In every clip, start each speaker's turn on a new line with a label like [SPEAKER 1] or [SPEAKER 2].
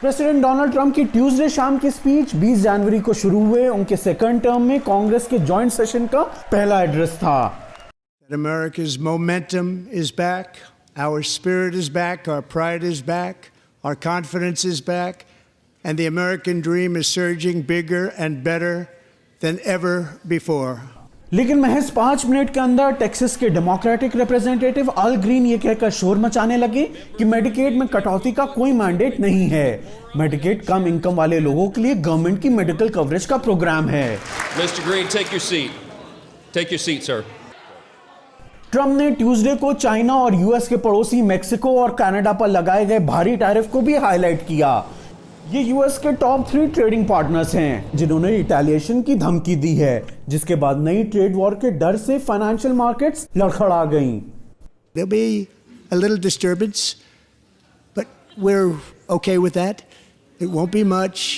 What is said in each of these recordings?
[SPEAKER 1] President Donald Trump की Tuesday शाम की स्पीच 20 जनवरी को शुरू हुए उनके सेकंड टर्म में कांग्रेस के जॉइंट सेशन का पहला एड्रेस था।
[SPEAKER 2] America's momentum is back, our spirit is back, our pride is back, our confidence is back, and the American dream is surging bigger and better than ever before.
[SPEAKER 1] लेकिन महज 5 minute के अंदर Texas के democratic representative अल green ये कहकर शोर मचाने लगे कि मेडिकेड में कटौती का कोई मैंडेट नहीं है। मेडिकेड कम इनकम वाले लोगों के लिए गवर्नमेंट की मेडिकल कवरेज का प्रोग्राम है।
[SPEAKER 3] Mr. Green, take your seat. Take your seat, sir.
[SPEAKER 1] Trump ने ट्यूसडे को चाइना और यूएस के पड़ोसी मेक्सिको और कनाडा पर लगाए गए भारी टैरिफ को भी हाईलाइट किया। ये यूएस के टॉप 3 ट्रेडिंग पार्टनर्स हैं जिन्होंने रिटेलिएशन की धमकी दी है, जिसके बाद नई ट्रेड वॉर के डर से फाइनेंशियल मार्केट्स लड़खड़ा गईं।
[SPEAKER 2] There'll be a little disturbance, but we're okay with that. It won't be much.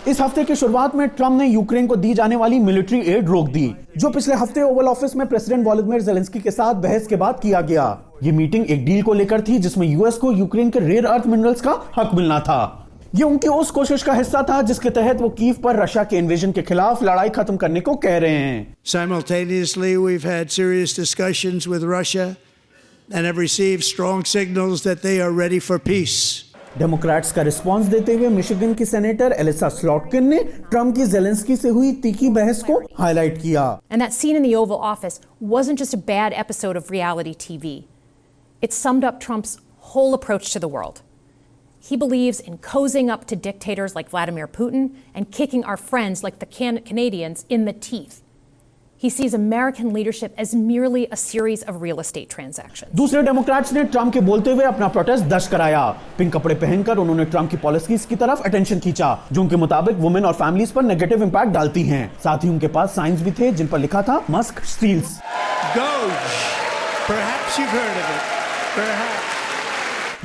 [SPEAKER 1] इस हफ्ते की शुरुआत में ट्रंप ने यूक्रेन को दी जाने वाली मिलिट्री एड रोक दी, जो पिछले हफ्ते ओवल ऑफिस में प्रेसिडेंट वोलोदिमीर ज़ेलेंस्की के साथ बहस के बाद किया गया। ये मीटिंग एक डील को लेकर थी जिसमें यूएस को यूक्रेन के रेयर अर्थ मिनरल्स का हक मिलना था। ये उनकी उस कोशिश का हिस्सा था जिसके तहत वो कीव पर रशिया के इन्वेजन के खिलाफ लड़ाई खत्म करने को कह रहे हैं।
[SPEAKER 2] Simultaneously, we've had serious discussions with Russia and have received strong signals that they are ready for peace.
[SPEAKER 1] Democrats का रिस्पांस देते हुए मिशिगन की सेनेटर एलिसा स्लॉटकिन ने ट्रंप की ज़ेलेंस्की से हुई तीखी बहस को हाईलाइट किया।
[SPEAKER 4] And that scene in the Oval Office wasn't just a bad episode of reality TV. It summed up Trump's whole approach to the world. He believes in cozying up to dictators like Vladimir Putin and kicking our friends like the Canadians in the teeth. He sees American leadership as merely a series of real estate transactions.
[SPEAKER 1] दूसरे Democrats ने Trump के बोलते हुए अपना protest दर्ज कराया। Pink कपड़े पहनकर उन्होंने ट्रंप की पॉलिसीज की तरफ अटेंशन खींचा, जो उनके मुताबिक वुमेन और फैमिलीज पर नेगेटिव इंपैक्ट डालती हैं। साथ ही उनके पास साइंस भी थे जिन पर लिखा था Musk steals.
[SPEAKER 2] Perhaps you've heard of it. Perhaps.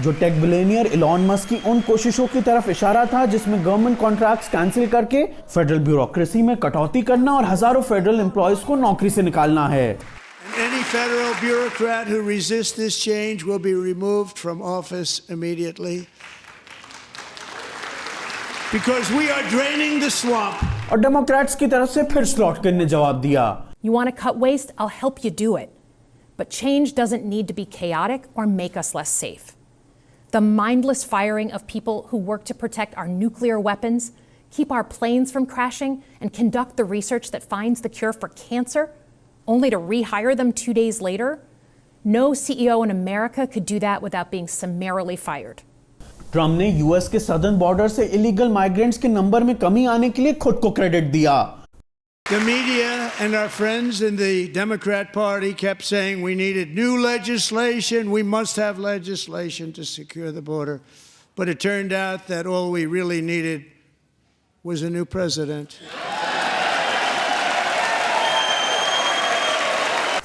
[SPEAKER 1] जो टेक बिलियनियर इलॉन मस्क की उन कोशिशों की तरफ इशारा था जिसमें गवर्नमेंट कॉन्ट्रैक्ट्स कैंसिल करके फेडरल ब्यूरोक्रेसी में कटौती करना और हजारों फेडरल एम्प्लॉयज को नौकरी से निकालना है।
[SPEAKER 2] Any federal bureaucrat who resists this change will be removed from office immediately. Because we are draining the swamp.
[SPEAKER 1] और डेमोक्रेट्स की तरफ से फिर स्लॉटकिन ने जवाब दिया।
[SPEAKER 4] You want to cut waste? I'll help you do it. But change doesn't need to be chaotic or make us less safe. The mindless firing of people who work to protect our nuclear weapons, keep our planes from crashing, and conduct the research that finds the cure for cancer, only to rehire them 2 days later? No CEO in America could do that without being summarily fired.
[SPEAKER 1] Trump ने US के southern border से illegal migrants के number में कमी आने के लिए खुद को क्रेडिट दिया।
[SPEAKER 2] The media and our friends in the Democrat Party kept saying we needed new legislation, we must have legislation to secure the border. But it turned out that all we really needed was a new president.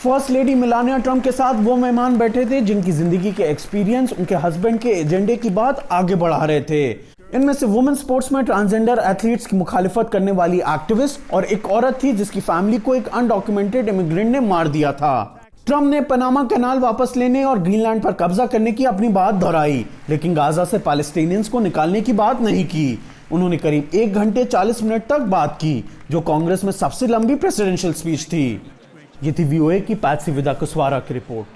[SPEAKER 1] First lady Melania Trump के साथ वो मेहमान बैठे थे जिनकी जिंदगी के experience उनके हस्बैंड के एजेंडे की बात आगे बढ़ा रहे थे। इनमें से वुमेन स्पोर्ट्स में ट्रांसजेंडर एथलीट्स की मुखालिफत करने वाली एक्टिविस्ट और एक औरत थी जिसकी फैमिली को एक अनडॉक्यूमेंटेड इमिग्रेंट ने मार दिया था। ट्रंप ने पनामा कैनाल वापस लेने और ग्रीनलैंड पर कब्जा करने की अपनी बात दोहराई, लेकिन गाजा से पैलेस्टीनियंस को निकालने की बात नहीं की। उन्होंने करीब 1 घंटे 40 मिनट तक बात की, जो कांग्रेस में सबसे लंबी प्रेसिडेंशियल स्पीच थी। ये थी वीओए की पैत्सी विदा कुसवारा की रिपोर्ट।